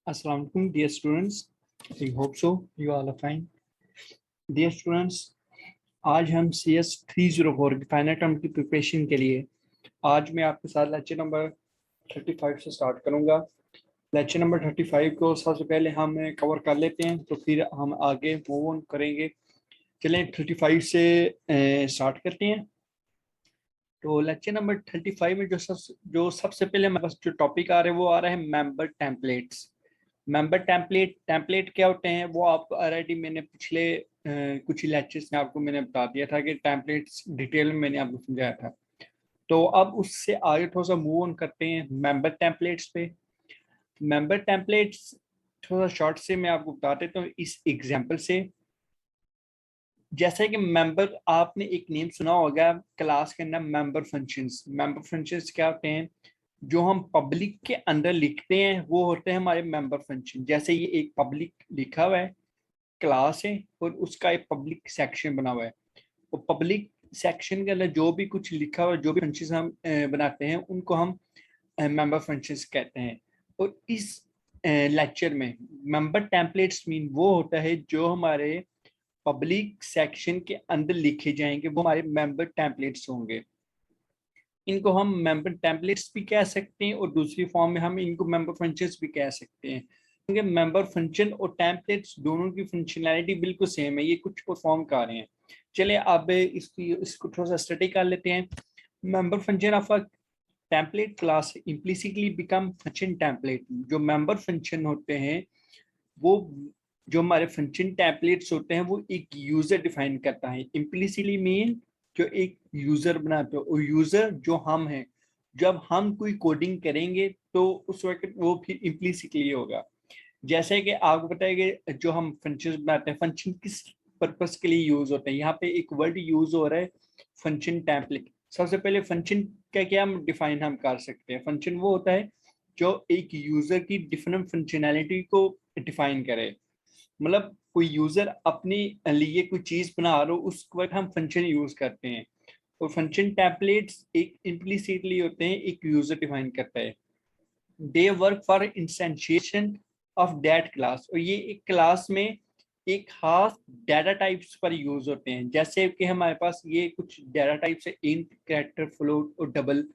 Assalamu alaikum, dear students. I hope so. You all are fine. Dear students, आज हम CS 304 की final term की preparation के लिए आज मैं आपके साथ लेक्चर नंबर 35 से स्टार्ट करूंगा। लेक्चर नंबर 35 को सबसे पहले हम कवर कर लेते हैं, तो फिर हम आगे मूव ऑन करेंगे। चलें 35 से स्टार्ट करते हैं। तो लेक्चर नंबर 35 में जो सबसे पहले हमारे पास जो टॉपिक आ रहा है वो आ रहा है मेंबर टेम्पलेट्स। मेंबर टेम्पलेट क्या होते हैं वो आपको ऑलरेडी मैंने पिछले कुछ लेक्चर्स में आपको मैंने बता दिया था कि टेम्पलेट्स डिटेल में मैंने आपको समझाया था। तो अब उससे आगे थोड़ा सा मूव ऑन करते हैं मेंबर टेम्पलेट्स पे। मेंबर टेम्पलेट्स थोड़ा शॉर्ट से मैं आपको बता देता हूँ इस एग्जांपल से। जैसे कि मेंबर, आपने एक नेम सुना होगा क्लास के अंदर मेंबर फंक्शंस। मेंबर फंक्शंस क्या होते हैं? जो हम पब्लिक के अंदर लिखते हैं वो होते हैं हमारे मेंबर फंक्शन। जैसे ये एक पब्लिक लिखा हुआ है, क्लास है और उसका एक पब्लिक सेक्शन बना हुआ है। और पब्लिक सेक्शन के अंदर जो भी कुछ लिखा हुआ है, जो भी फंक्शन हम बनाते हैं उनको हम मेंबर फंक्शंस कहते हैं। और इस लेक्चर में मेंबर टेम्पलेट्स मीन वो होता है जो हमारे पब्लिक सेक्शन के अंदर लिखे जाएंगे, वो हमारे मेंबर टेम्पलेट्स होंगे। इनको हम मेंबर टेम्पलेट्स भी कह सकते हैं और दूसरी फॉर्म में हम इनको मेंबर फंक्शंस भी कह सकते हैं, क्योंकि मेंबर फंक्शन और टेम्पलेट्स दोनों की फंक्शनैलिटी बिल्कुल सेम है, ये कुछ परफॉर्म कर रहे हैं। चलिए अब इसको थोड़ा सा स्टडी कर लेते हैं। Member function of a template class implicitly become function template. जो मेंबर फंक्शन होते हैं वो, जो हमारे फंक्शन टेम्पलेट्स होते हैं वो एक यूजर डिफाइन करता है। इम्प्लिसिटली मीन जो एक यूजर बनाते हो, और यूजर जो हम हैं, जब हम कोई कोडिंग करेंगे तो उस वक्त वो फिर इम्प्लिसिटली होगा। जैसे कि आपको पता है कि जो हम फंक्शन बनाते हैं, फंक्शन किस पर्पस के लिए यूज होते हैं। यहाँ पे एक वर्ड यूज हो रहा है फंक्शन टेम्पलेट। सबसे पहले फंक्शन का क्या हम डिफाइन हम कर सकते हैं। फंक्शन वो होता है जो एक यूजर की डिफरेंट फंक्शनैलिटी को डिफाइन करे। मतलब कोई यूजर अपने लिए कोई चीज बना रहा हो, उस वक्त हम फंक्शन यूज करते हैं। और फंक्शन टेम्पलेट्स एक इम्प्लिसिटली होते हैं, एक यूजर डिफाइन करता है। They work for instantiation of that class. और ये एक क्लास में एक खास डाटा टाइप्स पर यूज होते हैं। जैसे कि हमारे पास ये कुछ डाटा टाइप्स है, इंट, कैरेक्टर, फ्लोट और डबल।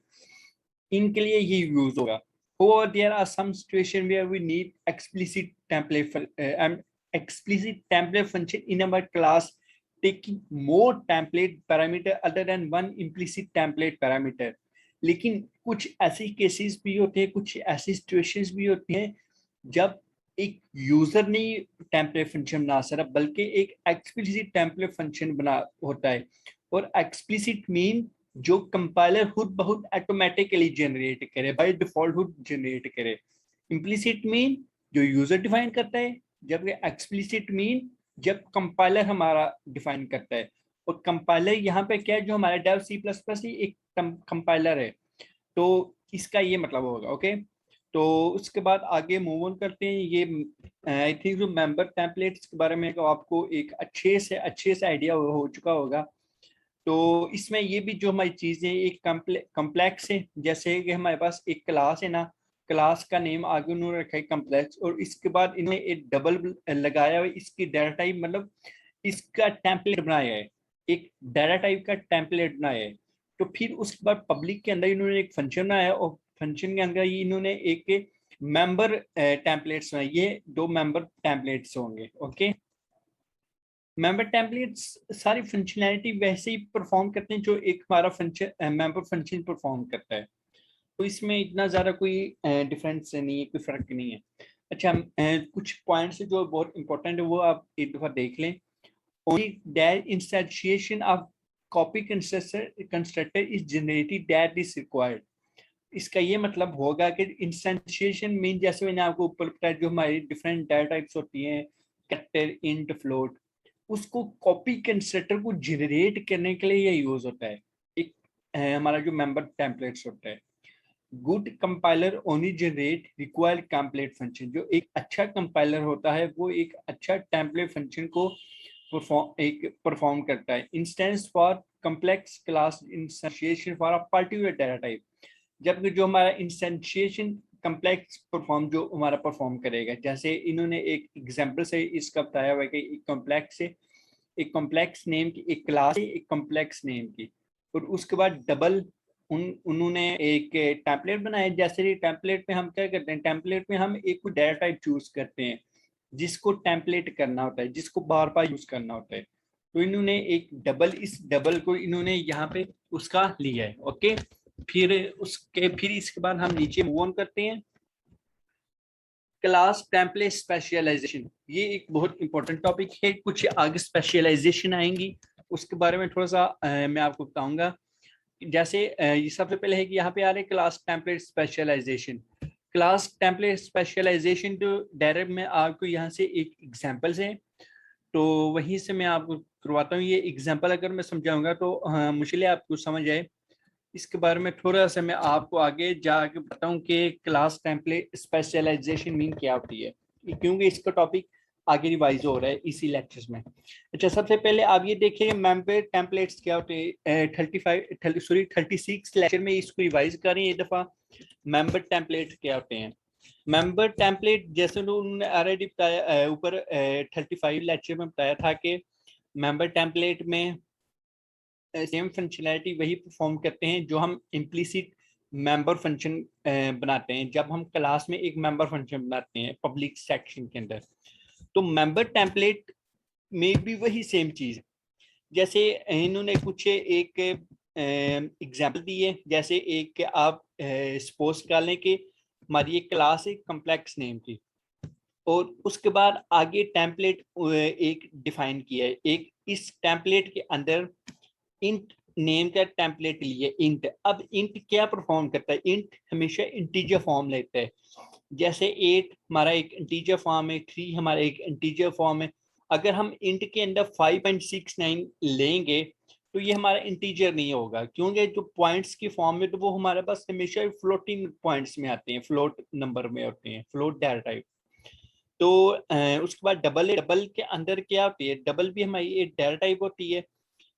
इनके लिए ये यूज होगा। However, there are some situations where we need explicit template function in our class, taking more template parameter other than one implicit template parameter. लेकिन कुछ ऐसे cases भी होते हैं, कुछ ऐसी सिचुएशंस भी होती हैं जब एक यूजर नहीं टेम्पलेट फंक्शन बना सकता, बल्कि एक एक्सप्लिसिट टेम्पलेट फंक्शन बना होता है। और एक्सप्लिसिट मीन जो कंपाइलर खुद बहुत ऑटोमेटिकली जनरेट करे, बाय डिफॉल्ट खुद जनरेट करे। इम्प्लिसिट मीन जो यूजर डिफाइन करता है, जबकि एक्सप्लिसिट मीन जब कंपाइलर हमारा डिफाइन करता है। और कंपाइलर यहाँ पे क्या है, जो हमारा डेव C++ ही एक कंपाइलर है। तो इसका ये मतलब होगा। ओके, तो उसके बाद आगे मूव ऑन करते हैं। ये आई थिंक जो मेंबर टेम्पलेट्स के बारे में तो आपको एक अच्छे से आइडिया हो चुका होगा। तो इसमें ये भी जो हमारी चीजें एक कम्प्लेक्स है। जैसे कि हमारे पास एक क्लास है ना, क्लास का नेम आगे उन्होंने रखा है कम्प्लेक्स, और इसके बाद इन्हें एक डबल लगाया हुआ है, इसकी डाटा टाइप मतलब इसका टेम्पलेट बनाया है, एक डाटा टाइप का टेम्पलेट बनाया है। तो फिर उसके बाद पब्लिक के अंदर इन्होंने एक फंक्शन बनाया, और फंक्शन के अंदर ही इन्होंने एक मेंबर टेम्पलेट्स बनाए। ये दो मेंबर टेम्पलेट्स होंगे। ओके, मेंबर टेम्पलेट्स सारी फंक्शनैलिटी वैसे ही परफॉर्म करते हैं जो एक हमारा फंक्शन मेंबर फंक्शन परफॉर्म करता है। तो इसमें इतना ज़्यादा कोई डिफरेंस नहीं है, कोई फर्क नहीं है। अच्छा, कुछ पॉइंट्स जो बहुत इंपॉर्टेंट है वो आप एक दफ़ा देख लें। Only that instantiation of copy constructor is generated that is required. इसका ये मतलब होगा कि इंस्टेंशिएशन मीन, जैसे मैंने आपको ऊपर बताया, जो हमारी डिफरेंट डाटा टाइप्स होती हैं, कैरेक्टर, इंट, फ्लोट, उसको कॉपी कंस्ट्रक्टर को जनरेट करने के लिए ये यूज होता है। एक हमारा जो मेंबर टेम्पलेट्स होता है। Good compiler only generate required template function. जो एक अच्छा कंपाइलर होता है वो एक अच्छा टेम्पलेट फंक्शन को परफॉर्म करता है। Instance for complex class instantiation for a particular data type. जबकि जो हमारा इंस्टेंशिएशन कम्प्लेक्स परफॉर्म जो हमारा परफॉर्म करेगा। जैसे इन्होंने एक एग्जांपल से इसका बताया हुआ है कि एक कॉम्प्लेक्स नेम की एक क्लास है, एक कॉम्प्लेक्स नेम की, और उसके बाद डबल उन्होंने एक टेम्पलेट बनाया। जैसे टेम्पलेट में हम क्या करते हैं, टेम्पलेट में हम एक डाटा टाइप चूज करते हैं जिसको टेम्पलेट करना होता है, जिसको बार बार यूज करना होता है। तो इन्होंने एक डबल, इस डबल को इन्होंने यहाँ पे उसका लिया है। ओके, फिर इसके बाद हम नीचे मूव ऑन करते हैं। क्लास टेम्पलेट स्पेशलाइजेशन, ये एक बहुत इंपॉर्टेंट टॉपिक है। कुछ आगे स्पेशलाइजेशन आएंगी, उसके बारे में थोड़ा सा मैं आपको बताऊंगा। जैसे ये सबसे पहले है कि यहाँ पे आ रहे class template specialisation. Class template specialisation तो डायरेक्ट मैं आपको यहाँ से एक एग्जांपल से, तो वहीं से मैं आपको करवाता हूँ। ये एग्जांपल अगर मैं समझाऊंगा तो मुश्किल आपको समझ आए। इसके बारे में थोड़ा सा मैं आपको आगे जाके बताऊं कि क्लास टेम्पलेट स्पेशलाइजेशन मीन क्या होती है, क्योंकि इसका टॉपिक आगे रिवाइज हो रहा है इसी लेक्चर्स में। अच्छा, सबसे पहले आप ये देखिए मेंबर टेम्पलेट्स क्या होते हैं। 36 लेक्चर में इसको रिवाइज करें एक दफा। मेंबर टेम्पलेट क्या होते हैं? मेंबर टेम्पलेट जैसे उन्होंने ऑलरेडी बताया ऊपर 35 लेक्चर में बताया था कि मेंबर टेम्पलेट में सेम फंक्शनैलिटी वही परफॉर्म करते हैं जो हम इम्प्लिसिट मेंबर फंक्शन बनाते हैं जब हम क्लास में एक मेंबर फंक्शन बनाते हैं पब्लिक सेक्शन के अंदर। तो मेंबर टेम्पलेट में भी वही सेम चीज, जैसे इन्होंने कुछ एक एग्जांपल दी है। जैसे एक आप सपोज कर लें कि हमारी एक क्लास है कॉम्प्लेक्स नेम की, और उसके बाद आगे टेम्पलेट एक डिफाइन किया है। एक इस टेम्पलेट के अंदर इंट नेम का टेम्पलेट लिए इंट। अब इंट क्या परफॉर्म करता है? इंट हमेशा इंटीजर फॉर्म लेता है। जैसे 8 हमारा एक इंटीजर फॉर्म है, 3 हमारा एक इंटीजर फॉर्म है। अगर हम इंट के अंदर 5.69 लेंगे तो ये हमारा इंटीजर नहीं होगा, क्योंकि जो पॉइंट्स की फॉर्म में तो वो हमारे पास हमेशा फ्लोटिंग पॉइंट्स में आते हैं, फ्लोट नंबर में होते हैं, फ्लोट डाटा टाइप। तो उसके बाद डबल है। डबल के अंदर क्या होती है? डबल भी हमारी एक डाटा टाइप होती है।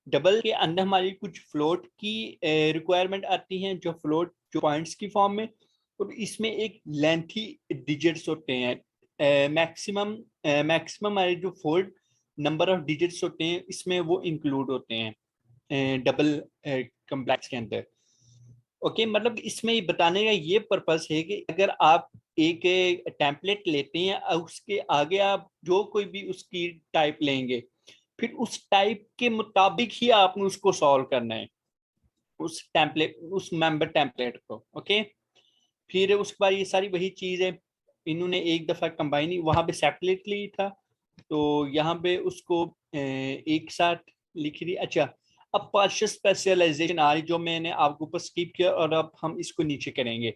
डबल के अंदर हमारी कुछ फ्लोट की रिक्वायरमेंट आती हैं, जो फ्लोट जो पॉइंट्स की फॉर्म में, और इसमें एक लेंथी डिजिट्स होते हैं। मैक्सिमम हमारे जो फोल्ड नंबर ऑफ डिजिट्स होते हैं इसमें वो इंक्लूड होते हैं डबल कॉम्प्लेक्स के अंदर। ओके, मतलब इसमें बताने का ये पर्पस है कि अगर आप एक टेम्पलेट लेते हैं, उसके आगे आप जो कोई भी उसकी टाइप लेंगे, फिर उस टाइप के मुताबिक ही आपने उसको सॉल्व करना है, उस टेम्पलेट, उस मेंबर टेम्पलेट को। ओके, फिर उसके बाद ये सारी वही चीज है। इन्होंने एक दफा कंबाइन ही वहां पे सेपरेटली था, तो यहाँ पे उसको एक साथ लिख दी। अच्छा, अब पार्शियल स्पेशलाइजेशन आ रही, जो मैंने आपको ऊपर स्किप किया, और अब हम इसको नीचे करेंगे।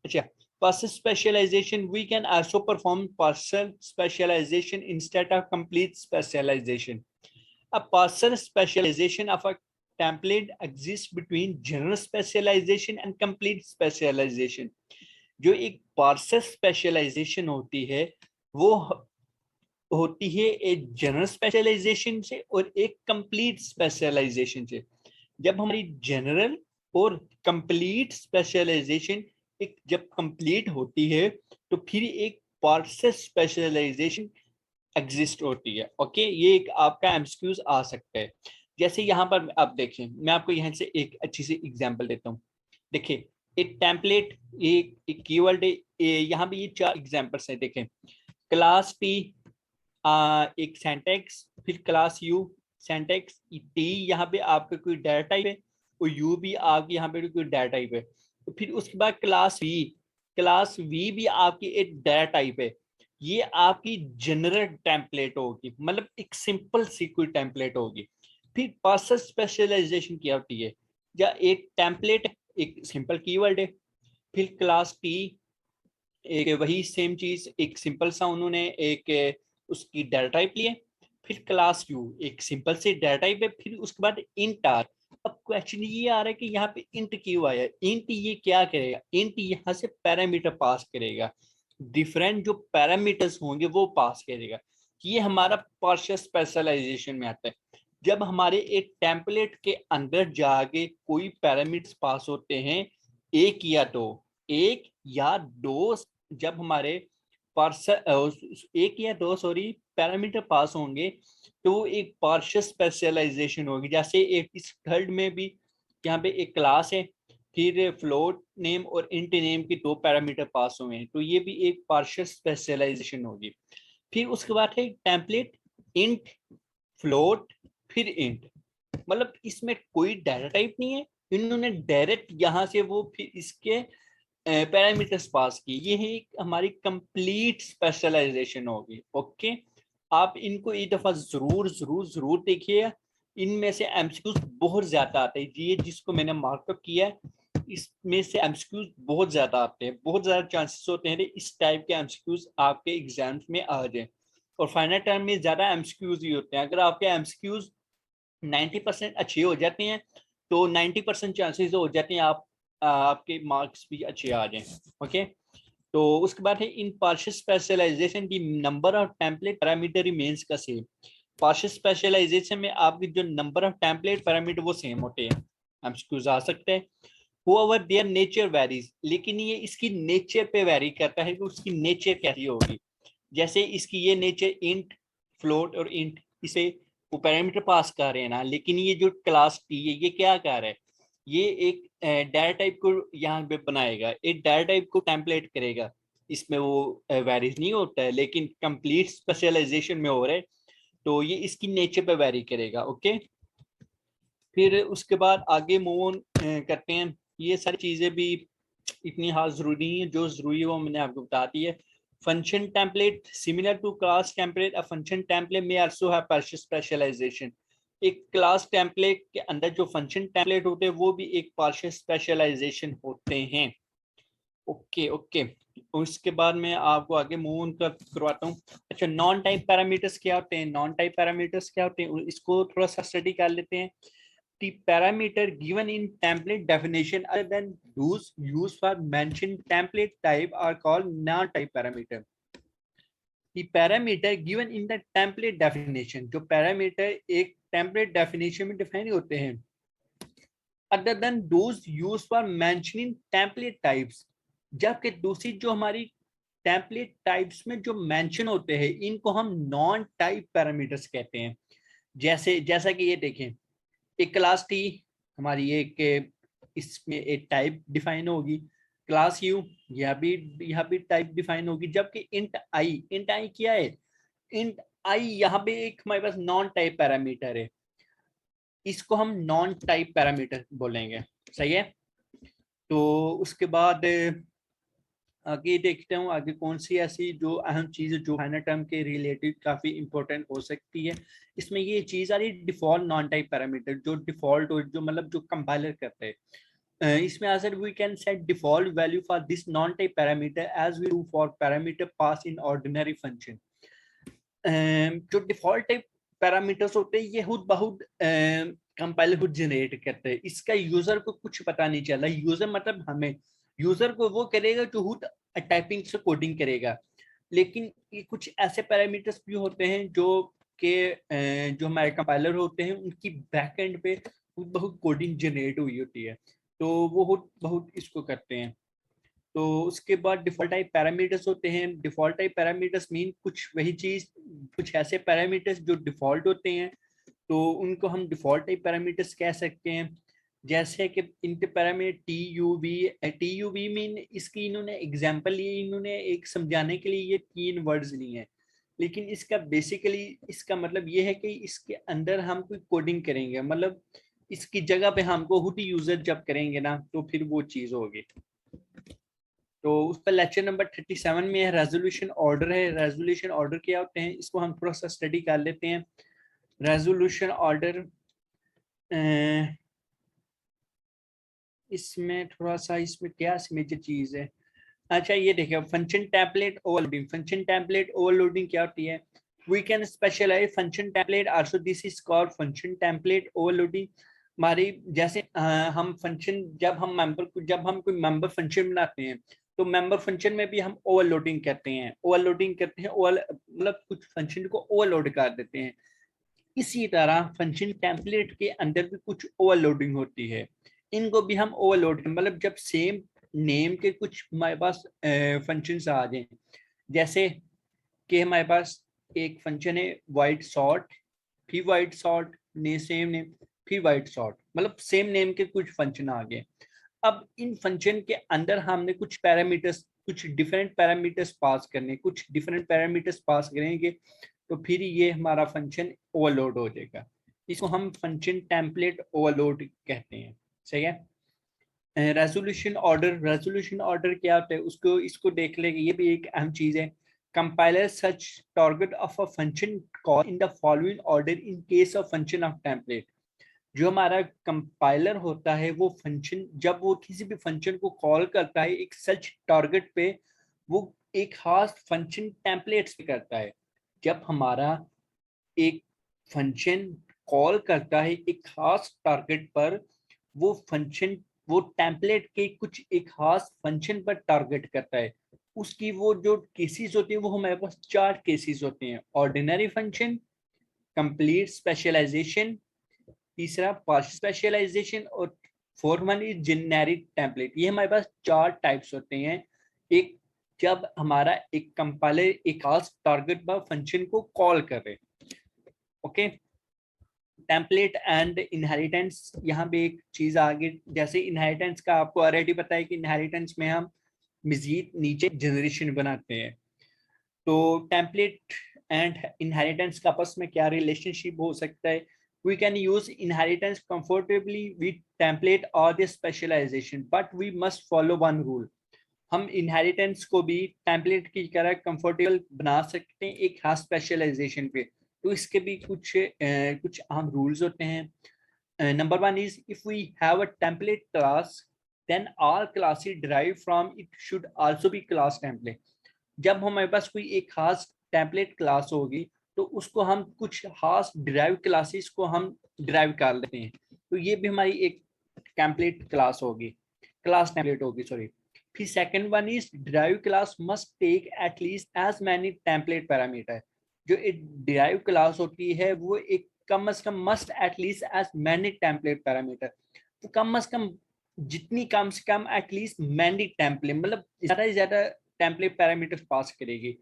अच्छा, partial specialization, we can also perform partial specialization instead of complete specialization. A partial specialization of a template exists between general specialization and complete specialization. जो एक पार्सल स्पेशलाइजेशन होती है वो होती है एक जनरल स्पेशलाइजेशन से और एक कंप्लीट स्पेशलाइजेशन से। जब हमारी जनरल और कंप्लीट स्पेशलाइजेशन एक जब कंप्लीट होती है तो फिर एक पार्सल स्पेशलाइजेशन एग्जिस्ट होती है। ओके, ये एक आपका एमसीक्यूज आ सकता है। जैसे यहाँ पर आप देखें, मैं आपको यहाँ से एक अच्छी सी एग्जांपल देता हूँ। देखिए, एक टेम्पलेट, एक कीवर्ड है, यहाँ पे ये 4 एग्जांपल्स हैं। देखें, क्लास टी एक सिंटैक्स, फिर क्लास यू सिंटैक्स, टी यहाँ पे आपका कोई डाटा टाइप है, और यू भी आपके यहाँ पे कोई डाटा टाइप है। तो फिर उसके बाद क्लास वी भी आपकी एक डाटा टाइप है। ये आपकी जनरल टेम्पलेट होगी, मतलब एक सिंपल सी कोई टेम्पलेट होगी। फिर पार्सल स्पेशलाइजेशन क्या होती है? या एक टेम्पलेट एक सिंपल कीवर्ड है, फिर क्लास टी एक वही सेम चीज, एक सिंपल सा उन्होंने एक उसकी डाटा टाइप लिए। फिर क्लास यू एक सिंपल से डाटा टाइप है, फिर उसके बाद इंट आर। अब क्वेश्चन ये आ रहा है कि यहाँ पे इंट क्यों आया? इंट ये क्या करेगा? इंट यहाँ से पैरामीटर पास करेगा, डिफरेंट जो पैरामीटर्स होंगे वो पास करेगा। ये हमारा पार्शियल स्पेशलाइजेशन में आता है। जब हमारे एक टेम्पलेट के अंदर जाके कोई पैरामीटर्स पास होते हैं, एक या दो, एक या दो, जब हमारे पार्सल एक या दो सॉरी पैरामीटर पास होंगे तो एक पार्शियल स्पेशलाइजेशन होगी। जैसे एक इस थर्ड में भी यहाँ पे एक क्लास है, फिर फ्लोट नेम और इंट नेम के दो पैरामीटर पास हुए हैं, तो ये भी एक पार्शियल स्पेशलाइजेशन होगी। फिर उसके बाद है टेम्पलेट, इंट, फ्लोट, फिर इंट। मतलब इसमें कोई डाटा टाइप नहीं है, इन्होंने डायरेक्ट यहाँ से वो फिर इसके पैरामीटर्स पास की। ये है एक हमारी कंप्लीट स्पेशलाइजेशन होगी। ओके, आप इनको एक दफा जरूर जरूर जरूर देखिए, इनमें से एमसीक्यूज बहुत ज्यादा आते हैं। ये जिसको मैंने मार्कअप किया है इसमें से एमसीक्यूज बहुत ज्यादा आते हैं, बहुत ज्यादा चांसेस होते हैं इस टाइप के एमसीक्यूज आपके एग्जाम्स में आ जाए। और फाइनल टर्म में ज्यादा एमसीक्यूज ही होते हैं। अगर आपके एमसीक्यूज 90% अच्छे हो जाते हैं तो 90% चांसेस हो जाते हैं आपके मार्क्स भी अच्छे आ जाएं। ओके, तो उसके बाद है इन पार्शियल स्पेशलाइजेशन की number of template parameter remains का सेम। पार्शियल स्पेशलाइजेशन में आपकी जो नंबर ऑफ टेम्पलेट पैरामीटर वो सेम होते हैं, हम एक्सक्यूज आ सकते हैं। होएवर देयर नेचर वेरीज, लेकिन ये इसकी नेचर पे वेरी करता है कि उसकी नेचर कैसी होगी। जैसे इसकी ये नेचर इंट, फ्लोट और इंट, इसे वो पैरामीटर पास कर रहे हैं ना, लेकिन ये जो क्लास टी है ये क्या कर रहा है, ये एक डाटा टाइप को यहाँ पे बनाएगा, एक डाटा टाइप को टेम्पलेट करेगा। इसमें वो वेरीज नहीं होता है, लेकिन कंप्लीट स्पेशलाइजेशन में हो रहा है, तो ये इसकी नेचर पे वेरी करेगा। ओके, फिर उसके बाद आगे मूव ऑन करते हैं। ये सारी चीजें भी इतनी खास जरूरी नहीं है, जो जरूरी है वो मैंने आपको बता दी है। Function template similar to class template, a function template may also have partial specialisation. एक क्लास टेम्पलेट के अंदर जो फंक्शन टेम्पलेट होते हैं वो भी एक पार्शियल स्पेशलाइजेशन होते हैं। ओके ओके, उसके बाद मैं आपको आगे मूव ऑन करवाता हूँ। अच्छा, नॉन टाइप पैरामीटर्स क्या होते हैं? नॉन टाइप पैरामीटर्स क्या होते हैं इसको थोड़ा सा स्टडी कर लेते हैं। The parameter given in template definition other than those used for mentioned template type are called non-type parameter. The parameter given in the template definition, जो parameter एक template definition में define होते हैं, other than those used for mentioning template types, जबकि दूसरी जो हमारी template types में जो मेंशन होते हैं इनको हम नॉन टाइप पैरामीटर्स कहते हैं। जैसा कि ये देखें, एक क्लास टी हमारी एक इसमें एक टाइप डिफाइन होगी, क्लास यू यहाँ भी टाइप डिफाइन होगी। जबकि इंट आई क्या है? इंट आई यहाँ पे एक हमारे पास नॉन टाइप पैरामीटर है, इसको हम नॉन टाइप पैरामीटर बोलेंगे। सही है, तो उसके बाद आगे देखते हूँ आगे कौन सी ऐसी जो अहम चीज जो फाइनल टर्म के रिलेटेड काफी इंपॉर्टेंट हो सकती है। इसमें ये चीज आ रही डिफॉल्ट नॉन टाइप पैरामीटर, जो डिफॉल्ट हो जो मतलब जो कंपाइलर करते हैं। इसमें answer we can set default value for this non type parameter as we do for parameter pass in ordinary function. जो डिफॉल्ट टाइप पैरामीटर्स होते हैं ये खुद बहुत कंपाइलर खुद जनरेट करते हैं, इसका यूजर को कुछ पता नहीं चला। यूजर मतलब हमें, यूजर को वो करेगा जो खुद टाइपिंग से कोडिंग करेगा। लेकिन ये कुछ ऐसे पैरामीटर्स भी होते हैं जो के जो हमारे कंपाइलर होते हैं उनकी बैकएंड पे खुद बहुत कोडिंग जनरेट हुई होती है, तो वो खुद बहुत इसको करते हैं। तो उसके बाद डिफॉल्ट टाइप पैरामीटर्स होते हैं। डिफॉल्ट टाइप पैरामीटर्स मीन कुछ वही चीज, कुछ ऐसे पैरामीटर्स जो डिफॉल्ट होते हैं तो उनको हम डिफॉल्ट टाइप पैरामीटर्स कह सकते हैं। जैसे कि इनके parameter T U V mean, इसकी इन्होंने एग्जांपल लिए, इन्होंने एक समझाने के लिए ये 3 वर्ड्स लिए हैं, लेकिन इसका बेसिकली इसका मतलब ये है कि इसके अंदर हम कोई कोडिंग करेंगे, मतलब इसकी जगह पे हमको खुद ही यूजर जब करेंगे ना तो फिर वो चीज होगी। तो उस पर लेक्चर नंबर 37 में है रेजोल्यूशन ऑर्डर है। रेजोल्यूशन ऑर्डर क्या होते हैं इसको हम थोड़ा सा स्टडी कर लेते हैं। रेजोल्यूशन ऑर्डर इसमें थोड़ा सा इसमें क्या मेजर चीज है। अच्छा, ये देखिए function template overloading. Function template overloading क्या होती है? We can specialise function template also, this is called function template overloading. हमारी जैसे हम फंक्शन जब हम कोई मेंबर फंक्शन बनाते हैं तो मेंबर फंक्शन में भी हम ओवरलोडिंग करते हैं, ओवर मतलब कुछ फंक्शन को ओवरलोड कर देते हैं। इसी तरह फंक्शन टेम्पलेट के अंदर भी कुछ ओवरलोडिंग होती है, इनको भी हम ओवरलोड मतलब जब सेम नेम के कुछ हमारे पास फंक्शंस आ जाएं, जैसे कि हमारे पास एक फंक्शन है वाइट सॉर्ट, फिर वाइट सॉर्ट ने सेम नेम, फिर वाइट सॉर्ट, मतलब सेम नेम के कुछ फंक्शन आ गए। अब इन फंक्शन के अंदर हमने कुछ पैरामीटर्स, कुछ डिफरेंट पैरामीटर्स पास करने, कुछ डिफरेंट पैरामीटर्स पास करेंगे तो फिर ये हमारा फंक्शन ओवरलोड हो जाएगा। इसको हम फंक्शन टेम्पलेट ओवरलोड कहते हैं। सही है। रेजोल्यूशन ऑर्डर, रेजोल्यूशन ऑर्डर क्या होता है उसको इसको देख लेंगे, ये भी एक अहम चीज है। Compiler such target of a function call in the following order in case of function of template. जो हमारा कंपाइलर होता है वो फंक्शन, जब वो किसी भी फंक्शन को कॉल करता है एक सच टारगेट पे, वो एक खास फंक्शन टेम्पलेट्स पे करता है। जब हमारा एक फंक्शन कॉल करता है एक खास टारगेट पर, वो फंक्शन वो टेम्पलेट के कुछ एक खास फंक्शन पर टारगेट करता है। उसकी वो जो केसेस होती है वो हमारे पास 4 केसेस होते हैं। ऑर्डिनरी फंक्शन, कंप्लीट स्पेशलाइजेशन, तीसरा पार्शियल स्पेशलाइजेशन, और fourth one is generic template. ये हमारे पास 4 टाइप्स होते हैं। एक, जब हमारा एक कंपाइलर एक खास टारगेट पर फंक्शन को कॉल करे। ओके। टेम्पलेट एंड इनहेरिटेंस, यहाँ पे एक चीज आगे, जैसे इनहेरिटेंस का आपको ऑलरेडी पता है कि इनहेरिटेंस में हम मजीद नीचे जनरेशन बनाते हैं। तो टेम्पलेट एंड इनहेरिटेंस का आपस में क्या रिलेशनशिप हो सकता है? We can use inheritance comfortably with template or the specialization, but we must follow one rule. हम इनहेरिटेंस को भी टेम्पलेट की तरह कंफर्टेबल बना सकते हैं एक खास स्पेशलाइजेशन पे। तो इसके भी कुछ अहम रूल्स होते हैं। Number one is if we have a template class then all classes derive from it should also be class template. जब हमारे पास कोई एक खास टेम्पलेट क्लास होगी तो उसको हम कुछ खास डिराइव क्लासेस को हम डिराइव कर लेते हैं, तो ये भी हमारी एक टेम्पलेट क्लास होगी, क्लास टेम्पलेट होगी, सॉरी। फिर second one is derive class must take at least as many template parameter. जो एक डिराइव क्लास होती है वो एक कम से कम must at least as many template parameter, तो कम से कम जितनी कम से कम एटलीस्ट मैनी टेम्पलेट, मतलब ज्यादा से ज्यादा टेम्पलेट पैरामीटर्स पास करेगी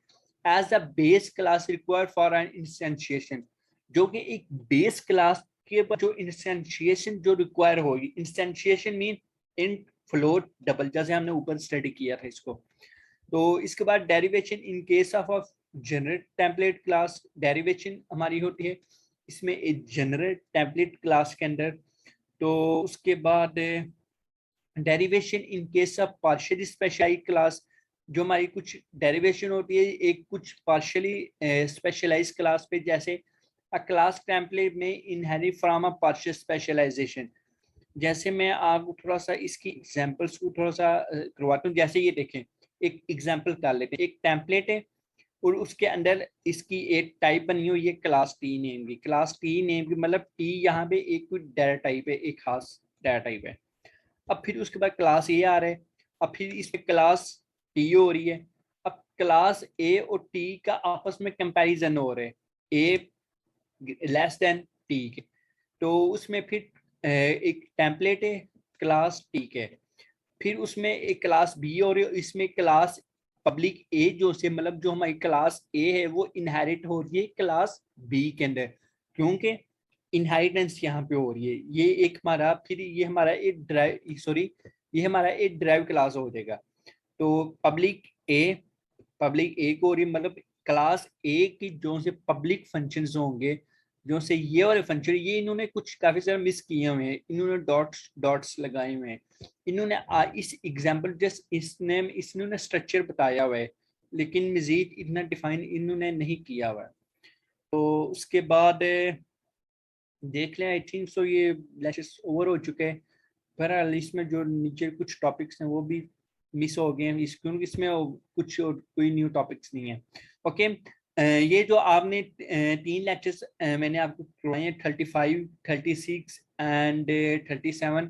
as a base class required for an instantiation. जो कि एक बेस क्लास के ऊपर जो इंस्टेंशिएशन जो रिक्वायर होगी, इंस्टेंशिएशन मीन इन फ्लोट डबल, जैसे हमने ऊपर स्टडी किया था इसको। तो इसके बाद derivation in case of generate template class, derivation हमारी होती है इसमें एक जनरेट टेम्पलेट क्लास के अंदर। तो उसके बाद derivation in case of partially specialized class, जो हमारी कुछ डेरिवेशन होती है एक कुछ पार्शियली स्पेशलाइज्ड क्लास पे, जैसे अ क्लास टेम्पलेट में inherit from a partial specialization. जैसे मैं आपको थोड़ा सा इसकी एग्जांपल्स को थोड़ा सा करवाता हूँ। जैसे ये देखें, एक एग्जांपल कर लेते हैं। एक टेम्पलेट है और उसके अंदर इसकी एक टाइप बनी हुई है क्लास टी नेम की। क्लास टी नेम की मतलब टी यहाँ पे एक कोई डाटा टाइप है, एक खास डाटा टाइप है। अब फिर उसके बाद क्लास ए आ रहा है, अब फिर इसमें क्लास टी हो रही है। अब क्लास ए और टी का आपस में कंपैरिजन हो रहा है, ए लेस देन टी के। तो उसमें फिर एक टेम्पलेट है क्लास टी के, फिर उसमें एक क्लास बी हो रही है, इसमें क्लास पब्लिक ए जो से मतलब जो हमारी क्लास ए है वो इनहेरिट हो रही है क्लास बी के अंदर, क्योंकि इनहेरिटेंस यहाँ पे हो रही है। ये एक हमारा, फिर ये हमारा एक ड्राइव, सॉरी, ये हमारा एक ड्राइव क्लास हो जाएगा। तो पब्लिक ए को हो रही है, मतलब क्लास ए की जो से पब्लिक फंक्शंस होंगे, जो से ये वाले फंक्शन, ये इन्होंने कुछ काफी सारे मिस किए हुए हैं, इन्होंने डॉट्स डॉट्स लगाए हुए हैं। इन्होंने इस एग्जांपल जस्ट इन्होंने स्ट्रक्चर बताया हुआ है, लेकिन मजीद इतना डिफाइन इन्होंने नहीं किया हुआ है। तो उसके बाद देख लें, आई थिंक सो ये लेक्चर्स ओवर हो चुके हैं। बहरहाल इसमें जो नीचे कुछ टॉपिक्स हैं वो भी मिस हो गए हैं क्योंकि इसमें कुछ कोई न्यू टॉपिक्स नहीं है। ओके। ये जो आपने 3 लेक्चर्स मैंने आपको करवाए हैं, 35, 36 एंड 37।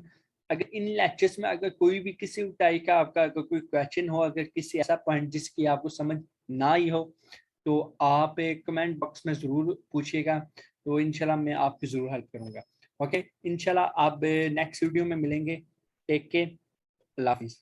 अगर इन लेक्चर्स में अगर कोई भी किसी टाइप का आपका अगर कोई क्वेश्चन हो, अगर किसी ऐसा पॉइंट जिसकी आपको समझ ना आई हो, तो आप कमेंट बॉक्स में ज़रूर पूछिएगा, तो इंशाल्लाह मैं आपकी ज़रूर हेल्प करूँगा। ओके, इंशाल्लाह आप नेक्स्ट वीडियो में मिलेंगे। टेक केयर, अल्लाह हाफिज़।